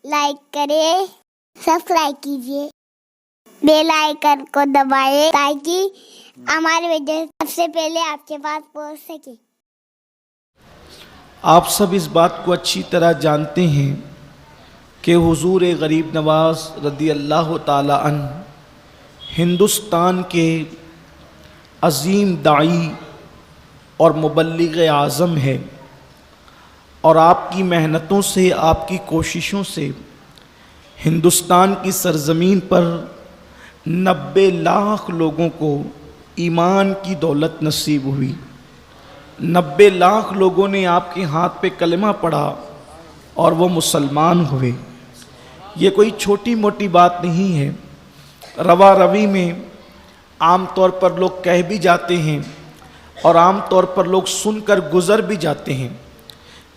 Like کریں، subscribe کیجیے، bell icon کو دبائیں تاکہ ہماری ویڈیو سب سے پہلے آپ کے پاس پہنچ سکے۔ آپ سب اس بات کو اچھی طرح جانتے ہیں کہ حضور غریب نواز رضی اللہ تعالی عنہ ہندوستان کے عظیم داعی اور مبلغ اعظم ہے، اور آپ کی محنتوں سے، آپ کی کوششوں سے ہندوستان کی سرزمین پر 90 لاکھ لوگوں کو ایمان کی دولت نصیب ہوئی۔ 90 لاکھ لوگوں نے آپ کے ہاتھ پہ کلمہ پڑھا اور وہ مسلمان ہوئے۔ یہ کوئی چھوٹی موٹی بات نہیں ہے۔ روا روی میں عام طور پر لوگ کہہ بھی جاتے ہیں اور عام طور پر لوگ سن کر گزر بھی جاتے ہیں۔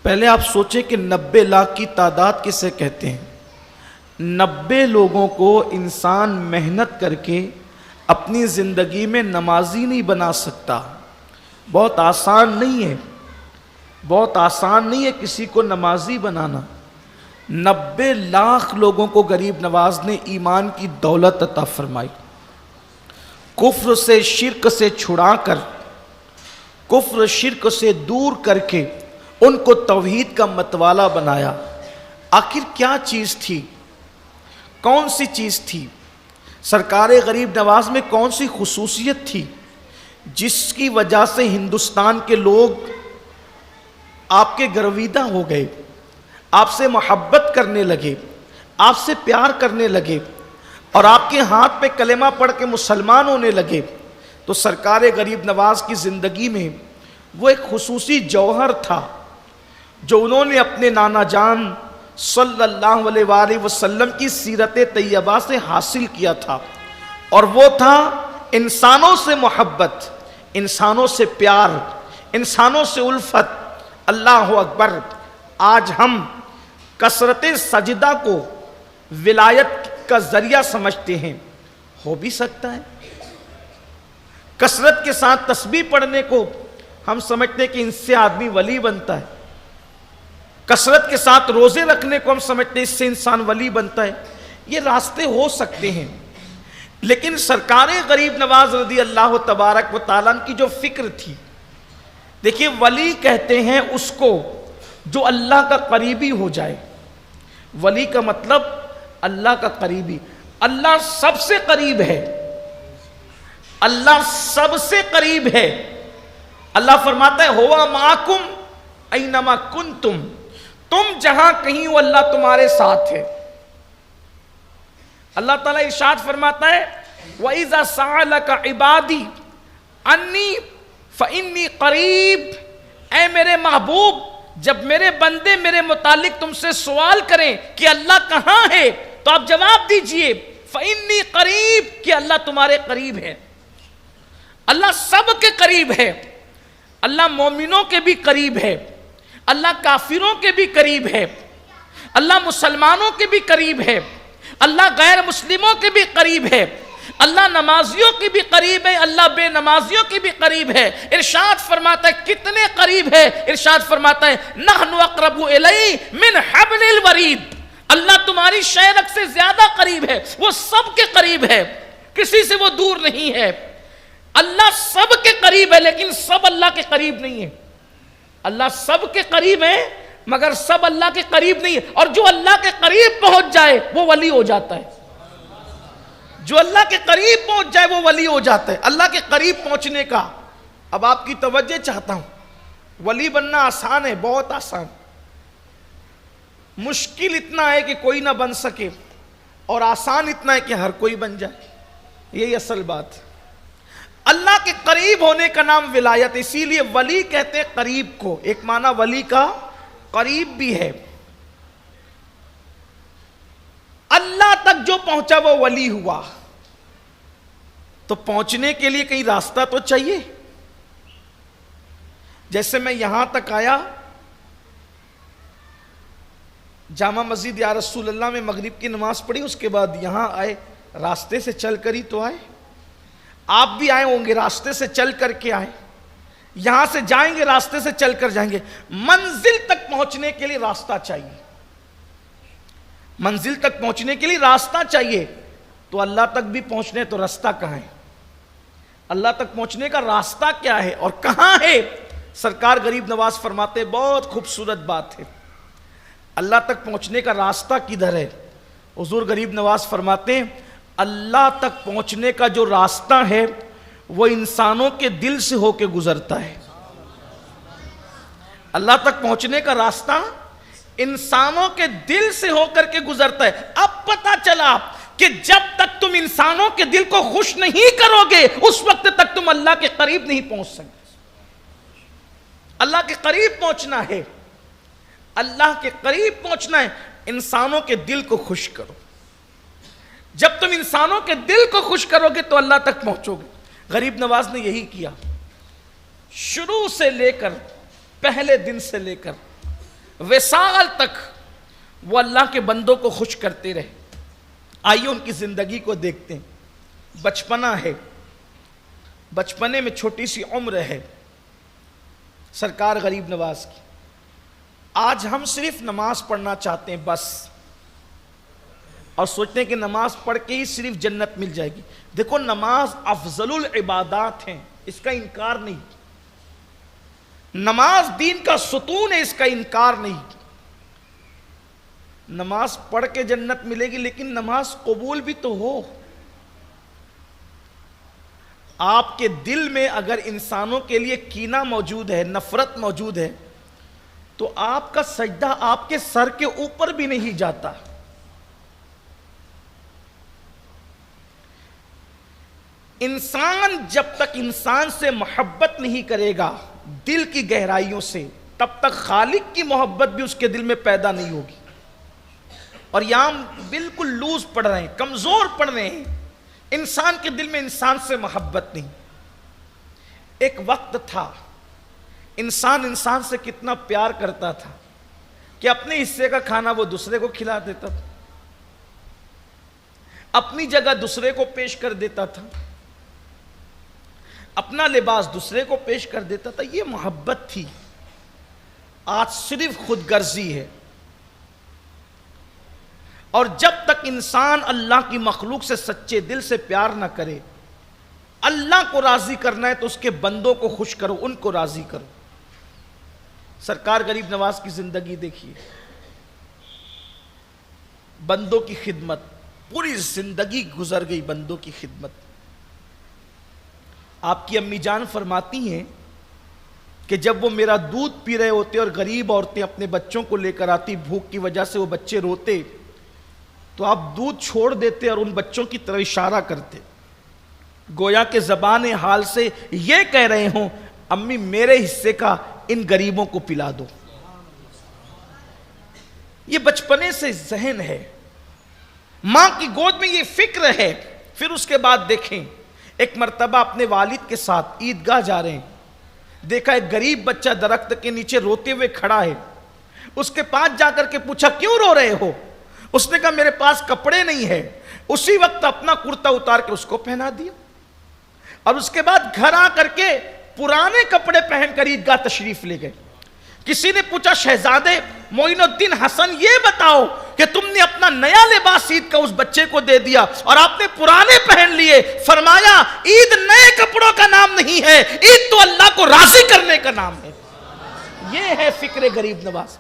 پہلے آپ سوچیں کہ 90 لاکھ کی تعداد کسے کہتے ہیں؟ 90 لوگوں کو انسان محنت کر کے اپنی زندگی میں نمازی نہیں بنا سکتا۔ بہت آسان نہیں ہے، بہت آسان نہیں ہے کسی کو نمازی بنانا۔ 90 لاکھ لوگوں کو غریب نواز نے ایمان کی دولت عطا فرمائی، کفر سے، شرک سے چھڑا کر، کفر شرک سے دور کر کے ان کو توحید کا متوالا بنایا۔ آخر کیا چیز تھی؟ کون سی چیز تھی؟ سرکار غریب نواز میں کون سی خصوصیت تھی جس کی وجہ سے ہندوستان کے لوگ آپ کے گرویدہ ہو گئے، آپ سے محبت کرنے لگے، آپ سے پیار کرنے لگے اور آپ کے ہاتھ پہ کلمہ پڑھ کے مسلمان ہونے لگے؟ تو سرکار غریب نواز کی زندگی میں وہ ایک خصوصی جوہر تھا جو انہوں نے اپنے نانا جان صلی اللہ علیہ وآلہ وسلم کی سیرت طیبہ سے حاصل کیا تھا، اور وہ تھا انسانوں سے محبت، انسانوں سے پیار، انسانوں سے الفت۔ اللہ اکبر! آج ہم کثرت سجدہ کو ولایت کا ذریعہ سمجھتے ہیں، ہو بھی سکتا ہے۔ کثرت کے ساتھ تسبیح پڑھنے کو ہم سمجھتے ہیں کہ ان سے آدمی ولی بنتا ہے، کثرت کے ساتھ روزے رکھنے کو ہم سمجھتے ہیں اس سے انسان ولی بنتا ہے۔ یہ راستے ہو سکتے ہیں، لیکن سرکار غریب نواز رضی اللہ تبارک و تعالیٰ کی جو فکر تھی، دیکھیے ولی کہتے ہیں اس کو جو اللہ کا قریبی ہو جائے۔ ولی کا مطلب اللہ کا قریبی۔ اللہ سب سے قریب ہے، اللہ سب سے قریب ہے۔ اللہ فرماتا ہے ہوا معکم اینما کنتم، تم جہاں کہیں ہو اللہ تمہارے ساتھ ہے۔ اللہ تعالیٰ ارشاد فرماتا ہے وَإِذَا سَأَلَكَ عِبَادِي عَنِّي فَإِنِّي قَرِيب، اے میرے محبوب جب میرے بندے میرے متعلق تم سے سوال کریں کہ اللہ کہاں ہے تو آپ جواب دیجئے فَإِنِّي قَرِيب، کہ اللہ تمہارے قریب ہے۔ اللہ سب کے قریب ہے، اللہ مومنوں کے بھی قریب ہے، اللہ کافروں کے بھی قریب ہے، اللہ مسلمانوں کے بھی قریب ہے، اللہ غیر مسلموں کے بھی قریب ہے، اللہ نمازیوں کی بھی قریب ہے، اللہ بے نمازیوں کی بھی قریب ہے۔ ارشاد فرماتا ہے کتنے قریب ہے؟ ارشاد فرماتا ہے نحن اقرب الیہ من حبل الورید، اللہ تمہاری شہرک سے زیادہ قریب ہے، وہ سب کے قریب ہے، کسی سے وہ دور نہیں ہے۔ اللہ سب کے قریب ہے لیکن سب اللہ کے قریب نہیں ہے۔ اللہ سب کے قریب ہے مگر سب اللہ کے قریب نہیں ہے، اور جو اللہ کے قریب پہنچ جائے وہ ولی ہو جاتا ہے۔ جو اللہ کے قریب پہنچ جائے وہ ولی ہو جاتا ہے۔ اللہ کے قریب پہنچنے کا اب آپ کی توجہ چاہتا ہوں، ولی بننا آسان ہے، بہت آسان۔ مشکل اتنا ہے کہ کوئی نہ بن سکے، اور آسان اتنا ہے کہ ہر کوئی بن جائے۔ یہی اصل بات ہے۔ اللہ کے قریب ہونے کا نام ولایت، اسی لیے ولی کہتے ہیں قریب کو۔ ایک معنی ولی کا قریب بھی ہے۔ اللہ تک جو پہنچا وہ ولی ہوا، تو پہنچنے کے لیے کہیں راستہ تو چاہیے۔ جیسے میں یہاں تک آیا، جامع مسجد یا رسول اللہ میں مغرب کی نماز پڑھی، اس کے بعد یہاں آئے، راستے سے چل کر ہی تو آئے۔ آپ بھی آئے ہوں گے راستے سے چل کر کے آئے، یہاں سے جائیں گے راستے سے چل کر جائیں گے۔ منزل تک پہنچنے کے لیے راستہ چاہیے۔ منزل تک پہنچنے کے لیے راستہ چاہیے، تو اللہ تک بھی پہنچنے تو راستہ کہاں ہے؟ اللہ تک پہنچنے کا راستہ کیا ہے اور کہاں ہے؟ سرکار غریب نواز فرماتے بہت خوبصورت بات ہے، اللہ تک پہنچنے کا راستہ کدھر ہے؟ حضور غریب نواز فرماتے ہیں اللہ تک پہنچنے کا جو راستہ ہے وہ انسانوں کے دل سے ہو کے گزرتا ہے۔ اللہ تک پہنچنے کا راستہ انسانوں کے دل سے ہو کر کے گزرتا ہے۔ اب پتہ چلا کہ جب تک تم انسانوں کے دل کو خوش نہیں کرو گے اس وقت تک تم اللہ کے قریب نہیں پہنچ سکتے۔ اللہ کے قریب پہنچنا ہے، اللہ کے قریب پہنچنا ہے، انسانوں کے دل کو خوش کرو۔ جب تم انسانوں کے دل کو خوش کرو گے تو اللہ تک پہنچو گے۔ غریب نواز نے یہی کیا، شروع سے لے کر پہلے دن سے لے کر وصال تک وہ اللہ کے بندوں کو خوش کرتے رہے۔ آئیے ان کی زندگی کو دیکھتے ہیں۔ بچپنا ہے، بچپنے میں چھوٹی سی عمر ہے سرکار غریب نواز کی۔ آج ہم صرف نماز پڑھنا چاہتے ہیں بس، اور سوچتے ہیں کہ نماز پڑھ کے ہی صرف جنت مل جائے گی۔ دیکھو نماز افضل العبادات ہیں، اس کا انکار نہیں، نماز دین کا ستون ہے، اس کا انکار نہیں۔ نماز پڑھ کے جنت ملے گی لیکن نماز قبول بھی تو ہو۔ آپ کے دل میں اگر انسانوں کے لیے کینہ موجود ہے، نفرت موجود ہے، تو آپ کا سجدہ آپ کے سر کے اوپر بھی نہیں جاتا۔ انسان جب تک انسان سے محبت نہیں کرے گا دل کی گہرائیوں سے، تب تک خالق کی محبت بھی اس کے دل میں پیدا نہیں ہوگی۔ اور یہاں بالکل لوز پڑھ رہے ہیں، کمزور پڑھ رہے ہیں، انسان کے دل میں انسان سے محبت نہیں۔ ایک وقت تھا انسان سے کتنا پیار کرتا تھا کہ اپنے حصے کا کھانا وہ دوسرے کو کھلا دیتا تھا، اپنی جگہ دوسرے کو پیش کر دیتا تھا، اپنا لباس دوسرے کو پیش کر دیتا تھا۔ یہ محبت تھی۔ آج صرف خود غرضی ہے، اور جب تک انسان اللہ کی مخلوق سے سچے دل سے پیار نہ کرے، اللہ کو راضی کرنا ہے تو اس کے بندوں کو خوش کرو، ان کو راضی کرو۔ سرکار غریب نواز کی زندگی دیکھیے، بندوں کی خدمت، پوری زندگی گزر گئی بندوں کی خدمت۔ آپ کی امی جان فرماتی ہیں کہ جب وہ میرا دودھ پی رہے ہوتے اور غریب عورتیں اپنے بچوں کو لے کر آتی، بھوک کی وجہ سے وہ بچے روتے، تو آپ دودھ چھوڑ دیتے اور ان بچوں کی طرف اشارہ کرتے، گویا کہ زبان حال سے یہ کہہ رہے ہوں امی میرے حصے کا ان غریبوں کو پلا دو۔ یہ بچپنے سے ذہن ہے، ماں کی گود میں یہ فکر ہے۔ پھر اس کے بعد دیکھیں، ایک مرتبہ اپنے والد کے ساتھ عیدگاہ جا رہے ہیں، دیکھا ایک غریب بچہ درخت کے نیچے روتے ہوئے کھڑا ہے۔ اس کے پاس جا کر کے پوچھا کیوں رو رہے ہو؟ اس نے کہا میرے پاس کپڑے نہیں ہیں۔ اسی وقت اپنا کرتا اتار کے اس کو پہنا دیا، اور اس کے بعد گھر آ کر کے پرانے کپڑے پہن کر عیدگاہ تشریف لے گئے۔ کسی نے پوچھا شہزادے معین الدین حسن یہ بتاؤ کہ تم نے اپنا نیا لباس عید کا اس بچے کو دے دیا اور آپ نے پرانے پہن لیے۔ فرمایا عید نئے کپڑوں کا نام نہیں ہے، عید تو اللہ کو راضی کرنے کا نام ہے۔ یہ ہے فکر غریب نواز۔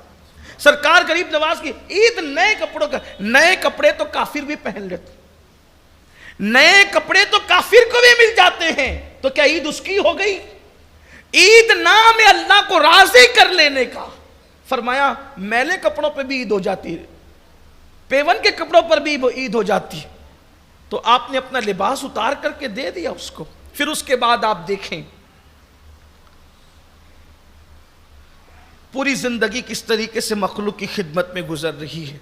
سرکار غریب نواز کی عید نئے کپڑوں کا، نئے کپڑے تو کافر بھی پہن لیتے، نئے کپڑے تو کافر کو بھی مل جاتے ہیں، تو کیا عید اس کی ہو گئی؟ عید نام ہے اللہ کو راضی کر لینے کا۔ فرمایا میلے کپڑوں پہ بھی عید ہو جاتی ہے، پیون کے کپڑوں پر بھی عید ہو جاتی ہے، تو آپ نے اپنا لباس اتار کر کے دے دیا اس کو۔ پھر اس کے بعد آپ دیکھیں پوری زندگی کس طریقے سے مخلوق کی خدمت میں گزر رہی ہے۔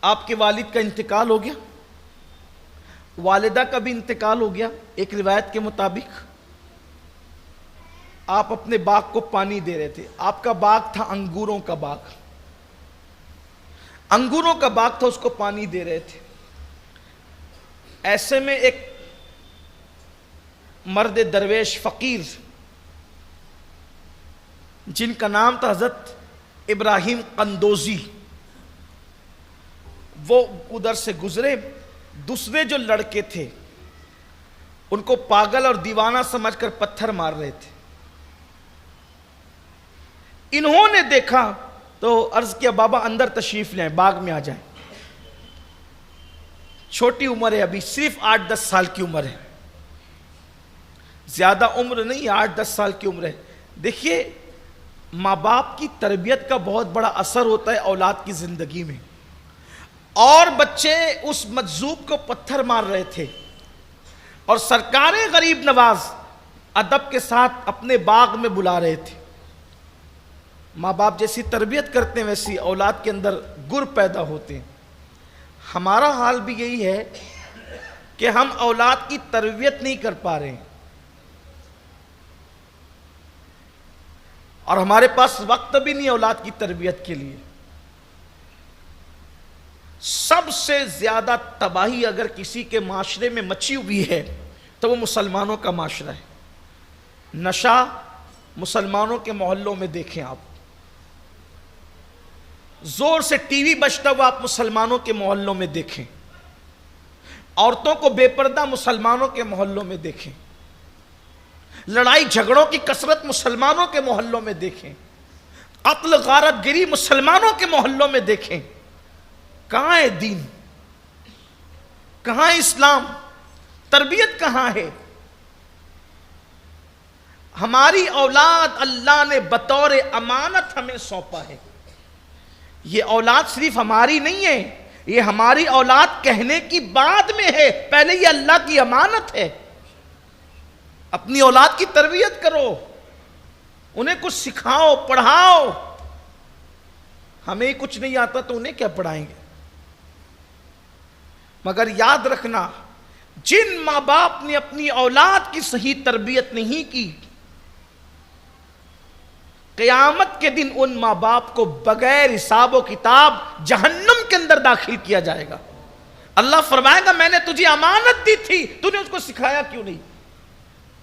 آپ کے والد کا انتقال ہو گیا، والدہ کا بھی انتقال ہو گیا۔ ایک روایت کے مطابق آپ اپنے باغ کو پانی دے رہے تھے۔ آپ کا باغ تھا انگوروں کا باغ، انگوروں کا باغ تھا، اس کو پانی دے رہے تھے۔ ایسے میں ایک مرد درویش فقیر جن کا نام تھا حضرت ابراہیم قندوزی، وہ ادھر سے گزرے، دوسرے جو لڑکے تھے ان کو پاگل اور دیوانہ سمجھ کر پتھر مار رہے تھے۔ انہوں نے دیکھا تو عرض کیا بابا اندر تشریف لیں، باغ میں آ جائیں۔ چھوٹی عمر ہے، ابھی صرف 8-10 سال کی عمر ہے، زیادہ عمر نہیں، 8-10 سال کی عمر ہے۔ دیکھیے ماں باپ کی تربیت کا بہت بڑا اثر ہوتا ہے اولاد کی زندگی میں، اور بچے اس مجذوب کو پتھر مار رہے تھے، اور سرکار غریب نواز ادب کے ساتھ اپنے باغ میں بلا رہے تھے۔ ماں باپ جیسی تربیت کرتے ہیں ویسی اولاد کے اندر گر پیدا ہوتے ہیں۔ ہمارا حال بھی یہی ہے کہ ہم اولاد کی تربیت نہیں کر پا رہے ہیں، اور ہمارے پاس وقت بھی نہیں اولاد کی تربیت کے لیے۔ سب سے زیادہ تباہی اگر کسی کے معاشرے میں مچی ہوئی ہے تو وہ مسلمانوں کا معاشرہ ہے۔ نشہ مسلمانوں کے محلوں میں دیکھیں آپ، زور سے ٹی وی بجتا ہوا آپ مسلمانوں کے محلوں میں دیکھیں، عورتوں کو بے پردہ مسلمانوں کے محلوں میں دیکھیں، لڑائی جھگڑوں کی کثرت مسلمانوں کے محلوں میں دیکھیں، قتل غارت گری مسلمانوں کے محلوں میں دیکھیں۔ کہاں ہے دین؟ کہاں ہے اسلام؟ تربیت کہاں ہے؟ ہماری اولاد اللہ نے بطور امانت ہمیں سونپا ہے۔ یہ اولاد صرف ہماری نہیں ہے، یہ ہماری اولاد کہنے کی بعد میں ہے، پہلے یہ اللہ کی امانت ہے۔ اپنی اولاد کی تربیت کرو، انہیں کچھ سکھاؤ، پڑھاؤ۔ ہمیں کچھ نہیں آتا تو انہیں کیا پڑھائیں گے؟ مگر یاد رکھنا، جن ماں باپ نے اپنی اولاد کی صحیح تربیت نہیں کی، قیامت کے دن ان ماں باپ کو بغیر حساب و کتاب جہنم کے اندر داخل کیا جائے گا۔ اللہ فرمائے گا میں نے تجھے امانت دی تھی، تو نے اس کو سکھایا کیوں نہیں؟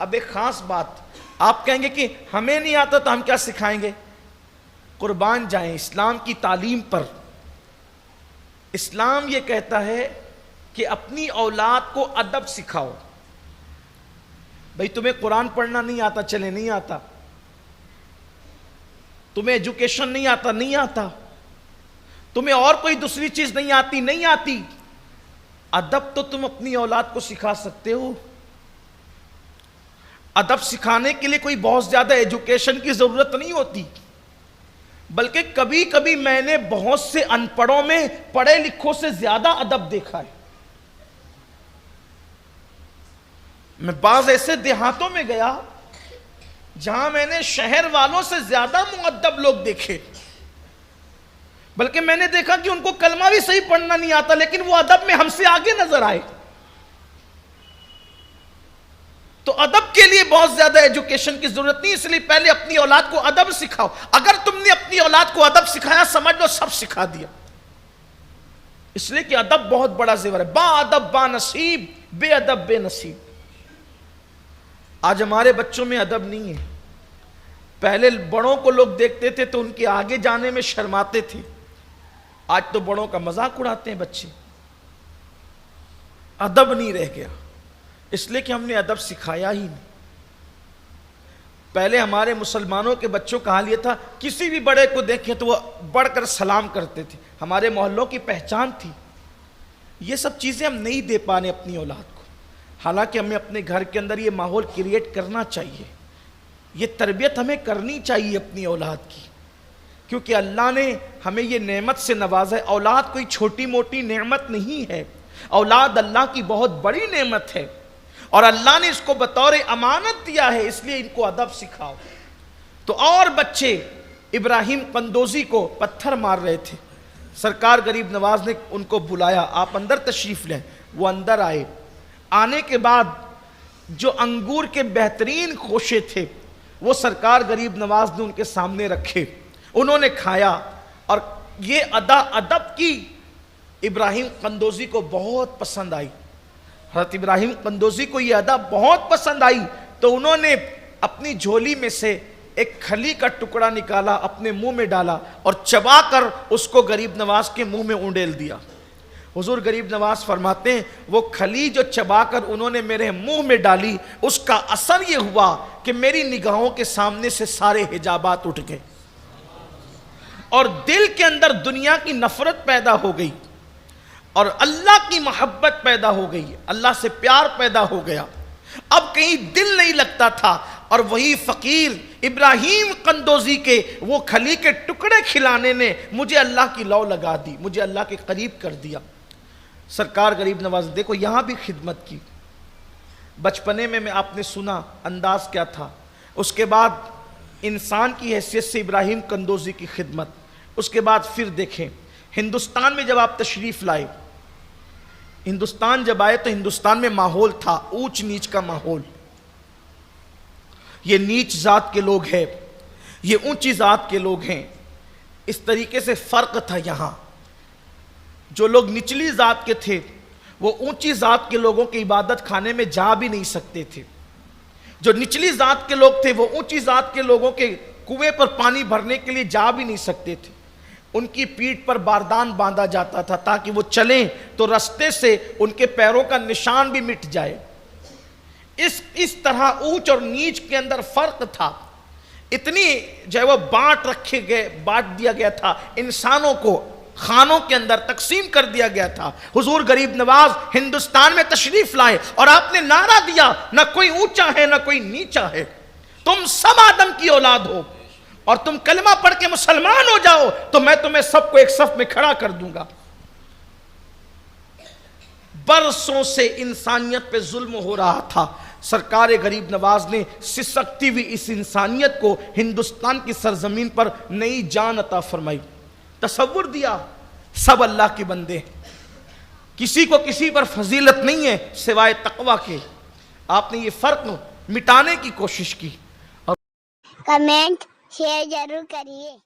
اب ایک خاص بات، آپ کہیں گے کہ ہمیں نہیں آتا تو ہم کیا سکھائیں گے؟ قربان جائیں اسلام کی تعلیم پر۔ اسلام یہ کہتا ہے کہ اپنی اولاد کو ادب سکھاؤ۔ بھئی تمہیں قرآن پڑھنا نہیں آتا، چلے نہیں آتا۔ تمہیں ایجوکیشن نہیں آتا، نہیں آتا۔ تمہیں اور کوئی دوسری چیز نہیں آتی، نہیں آتی۔ ادب تو تم اپنی اولاد کو سکھا سکتے ہو۔ ادب سکھانے کے لیے کوئی بہت زیادہ ایجوکیشن کی ضرورت نہیں ہوتی، بلکہ کبھی کبھی میں نے بہت سے ان پڑھوں میں پڑھے لکھوں سے زیادہ ادب دیکھا ہے۔ میں بعض ایسے دیہاتوں میں گیا جہاں میں نے شہر والوں سے زیادہ مؤدب لوگ دیکھے، بلکہ میں نے دیکھا کہ ان کو کلمہ بھی صحیح پڑھنا نہیں آتا، لیکن وہ ادب میں ہم سے آگے نظر آئے۔ تو ادب کے لیے بہت زیادہ ایجوکیشن کی ضرورت نہیں، اس لیے پہلے اپنی اولاد کو ادب سکھاؤ۔ اگر تم نے اپنی اولاد کو ادب سکھایا، سمجھ لو سب سکھا دیا، اس لیے کہ ادب بہت بڑا زیور ہے۔ با ادب با نصیب، بے ادب بے نصیب۔ آج ہمارے بچوں میں ادب نہیں ہے۔ پہلے بڑوں کو لوگ دیکھتے تھے تو ان کے آگے جانے میں شرماتے تھے، آج تو بڑوں کا مذاق اڑاتے ہیں بچے۔ ادب نہیں رہ گیا، اس لیے کہ ہم نے ادب سکھایا ہی نہیں۔ پہلے ہمارے مسلمانوں کے بچوں کا حال یہ تھا، کسی بھی بڑے کو دیکھیں تو وہ بڑھ کر سلام کرتے تھے، ہمارے محلوں کی پہچان تھی۔ یہ سب چیزیں ہم نہیں دے پانے اپنی اولاد کو، حالانکہ ہمیں اپنے گھر کے اندر یہ ماحول کریٹ کرنا چاہیے، یہ تربیت ہمیں کرنی چاہیے اپنی اولاد کی، کیونکہ اللہ نے ہمیں یہ نعمت سے نوازا ہے۔ اولاد کوئی چھوٹی موٹی نعمت نہیں ہے، اولاد اللہ کی بہت بڑی نعمت ہے، اور اللہ نے اس کو بطور امانت دیا ہے، اس لیے ان کو ادب سکھاؤ۔ تو اور بچے ابراہیم قندوزی کو پتھر مار رہے تھے، سرکار غریب نواز نے ان کو بلایا، آپ اندر تشریف لیں۔ وہ اندر آئے، آنے کے بعد جو انگور کے بہترین خوشے تھے وہ سرکار غریب نواز نے ان کے سامنے رکھے، انہوں نے کھایا، اور یہ ادب کی ابراہیم قندوزی کو بہت پسند آئی۔ حضرت ابراہیم قندوزی کو یہ ادب بہت پسند آئی، تو انہوں نے اپنی جھولی میں سے ایک کھلی کا ٹکڑا نکالا، اپنے منہ میں ڈالا، اور چبا کر اس کو غریب نواز کے منہ میں اونڈیل دیا۔ حضور غریب نواز فرماتے ہیں وہ کھلی جو چبا کر انہوں نے میرے منہ میں ڈالی، اس کا اثر یہ ہوا کہ میری نگاہوں کے سامنے سے سارے حجابات اٹھ گئے اور دل کے اندر دنیا کی نفرت پیدا ہو گئی اور اللہ کی محبت پیدا ہو گئی، اللہ سے پیار پیدا ہو گیا، اب کہیں دل نہیں لگتا تھا۔ اور وہی فقیر ابراہیم قندوزی کے وہ کھلی کے ٹکڑے کھلانے نے مجھے اللہ کی لو لگا دی، مجھے اللہ کے قریب کر دیا۔ سرکار غریب نواز دیکھو یہاں بھی خدمت کی، بچپنے میں آپ نے سنا انداز کیا تھا، اس کے بعد انسان کی حیثیت سے ابراہیم قندوزی کی خدمت، اس کے بعد پھر دیکھیں ہندوستان میں جب آپ تشریف لائے، ہندوستان جب آئے تو ہندوستان میں ماحول تھا اونچ نیچ کا ماحول، یہ نیچ ذات کے لوگ ہیں، یہ اونچی ذات کے لوگ ہیں، اس طریقے سے فرق تھا یہاں۔ جو لوگ نچلی ذات کے تھے وہ اونچی ذات کے لوگوں کی عبادت خانے میں جا بھی نہیں سکتے تھے، جو نچلی ذات کے لوگ تھے وہ اونچی ذات کے لوگوں کے کنویں پر پانی بھرنے کے لیے جا بھی نہیں سکتے تھے، ان کی پیٹھ پر باردان باندھا جاتا تھا تاکہ وہ چلیں تو رستے سے ان کے پیروں کا نشان بھی مٹ جائے۔ اس طرح اونچ اور نیچ کے اندر فرق تھا، اتنی جو ہے وہ بانٹ دیا گیا تھا، انسانوں کو خانوں کے اندر تقسیم کر دیا گیا تھا۔ حضور غریب نواز ہندوستان میں تشریف لائے اور آپ نے نعرہ دیا نہ کوئی اونچا ہے نہ کوئی نیچا ہے، تم سب آدم کی اولاد ہو اور تم کلمہ پڑھ کے مسلمان ہو جاؤ تو میں تمہیں سب کو ایک صف میں کھڑا کر دوں گا۔ برسوں سے انسانیت پہ ظلم ہو رہا تھا، سرکار غریب نواز نے سسکتی ہوئی اس انسانیت کو ہندوستان کی سرزمین پر نئی جان عطا فرمائی۔ تصور دیا سب اللہ کے بندے ہیں، کسی کو کسی پر فضیلت نہیں ہے سوائے تقوی کے، آپ نے یہ فرق مٹانے کی کوشش کی۔ کمنٹ شیئر ضرور کریے۔